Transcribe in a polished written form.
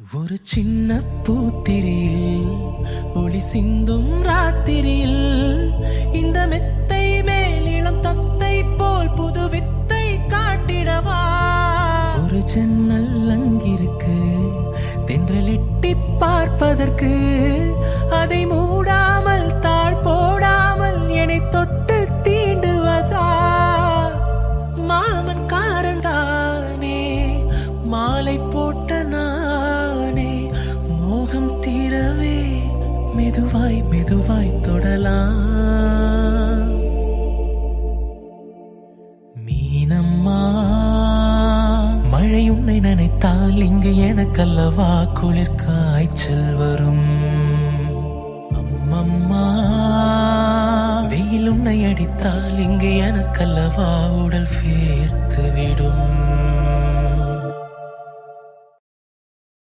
ஒரு சின்ன பூத்திரியில் ஒளி சிந்தும் ராத்திரியில் இந்த மெத்தை மேலிளம் தத்தை போல் புது வித்தை காட்டிடவா. ஒரு ஜன்னல் அங்கிருக்கு தென்றல் எட்டி பார்ப்பதற்கு, அதை மூடாமல் தாழ் போடாமல் என்னை தொட்டு தீண்டுவதா. மாமன் காரந்தானே மாலை போட்ட நானே, மோகம் தீரவே மெதுவாய் மெதுவாய் தொடலாம். மீனம்மா மழை உன்னை நினைத்தால் இங்கு எனக்கல்லவா குளிர் காய்ச்சல் வரும். அம்மம்மா வெயில் உன்னை அடித்தால் இங்கு எனக்கல்லவா உடல் வேர்த்து விடும்.